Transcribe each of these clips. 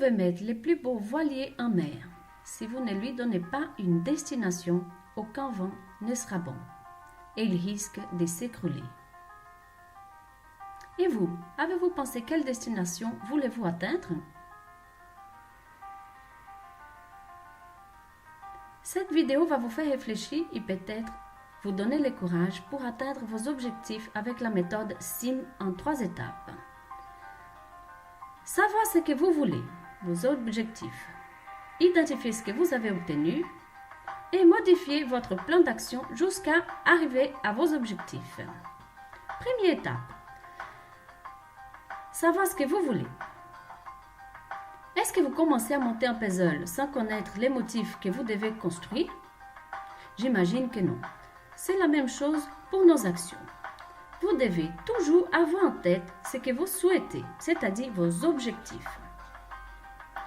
pouvez mettre les plus beaux voiliers en mer. Si vous ne lui donnez pas une destination, aucun vent ne sera bon et il risque de s'écrouler. Et vous, avez-vous pensé quelle destination voulez-vous atteindre? Cette vidéo va vous faire réfléchir et peut-être vous donner le courage pour atteindre vos objectifs avec la méthode SIM en 3 étapes. Savoir ce que vous voulez, vos objectifs, identifier ce que vous avez obtenu et modifier votre plan d'action jusqu'à arriver à vos objectifs. Première étape, savoir ce que vous voulez. Est-ce que vous commencez à monter un puzzle sans connaître les motifs que vous devez construire? J'imagine que non. C'est la même chose pour nos actions. Vous devez toujours avoir en tête ce que vous souhaitez, c'est-à-dire vos objectifs.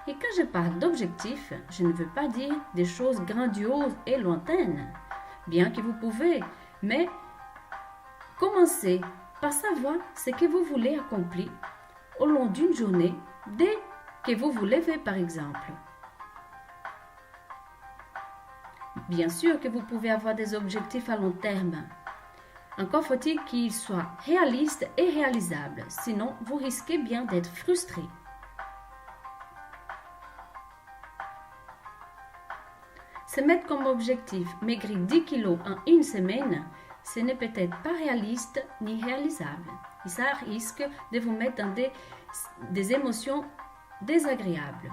Et quand je parle d'objectifs, je ne veux pas dire des choses grandioses et lointaines, bien que vous pouvez, mais commencez par savoir ce que vous voulez accomplir au long d'une journée dès que vous vous levez par exemple. Bien sûr que vous pouvez avoir des objectifs à long terme. Encore faut-il qu'ils soient réalistes et réalisables, sinon vous risquez bien d'être frustré. Se mettre comme objectif maigrir 10 kilos en une semaine, ce n'est peut-être pas réaliste ni réalisable. Et ça risque de vous mettre dans des émotions désagréables.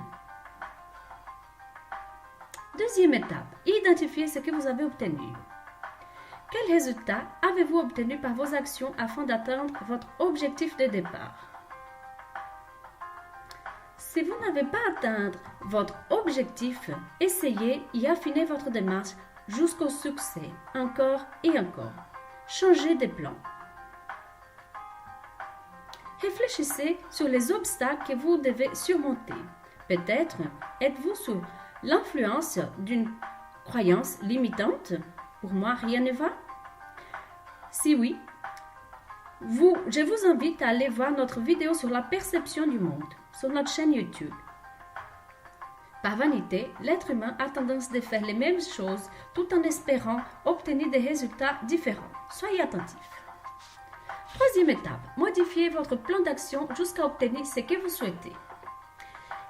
Deuxième étape, identifier ce que vous avez obtenu. Quels résultats avez-vous obtenu par vos actions afin d'atteindre votre objectif de départ? Si vous n'avez pas atteint votre objectif, essayez et affinez votre démarche jusqu'au succès, encore et encore. Changez de plan. Réfléchissez sur les obstacles que vous devez surmonter. Peut-être êtes-vous sous l'influence d'une croyance limitante. Pour moi, rien ne va. Si oui, je vous invite à aller voir notre vidéo sur la perception du monde sur notre chaîne YouTube. Par vanité, l'être humain a tendance de faire les mêmes choses tout en espérant obtenir des résultats différents. Soyez attentifs. Troisième étape, modifiez votre plan d'action jusqu'à obtenir ce que vous souhaitez.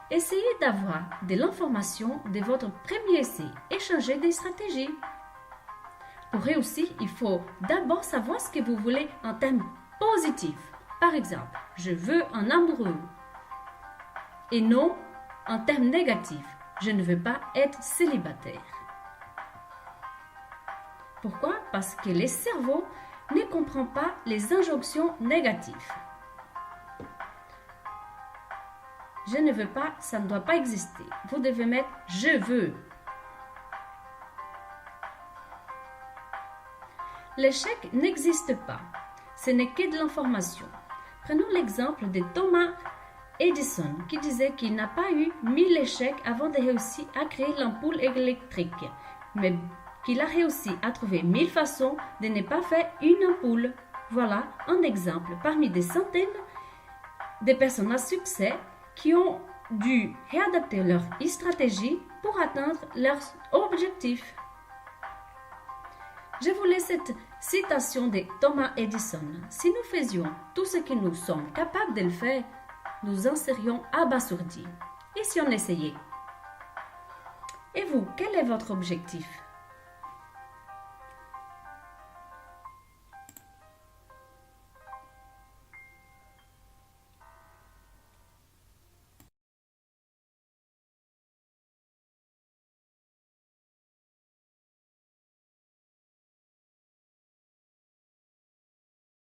Essayez d'avoir de l'information de votre premier essai et changez des stratégies. Pour réussir, il faut d'abord savoir ce que vous voulez en termes positifs. Par exemple, je veux un amoureux. Et non en termes négatifs, je ne veux pas être célibataire. Pourquoi? Parce que le cerveau ne comprend pas les injonctions négatives. Je ne veux pas, ça ne doit pas exister. Vous devez mettre je veux. L'échec n'existe pas. Ce n'est que de l'information. Prenons l'exemple de Thomas Edison qui disait qu'il n'a pas eu 1000 échecs avant de réussir à créer l'ampoule électrique, mais qu'il a réussi à trouver 1000 façons de ne pas faire une ampoule. Voilà un exemple parmi des centaines de personnes à succès qui ont dû réadapter leur stratégie pour atteindre leurs objectifs. Je vous laisse cette citation de Thomas Edison. Si nous faisions tout ce que nous sommes capables de le faire, nous en serions abasourdis. Et si on essayait? Et vous, quel est votre objectif?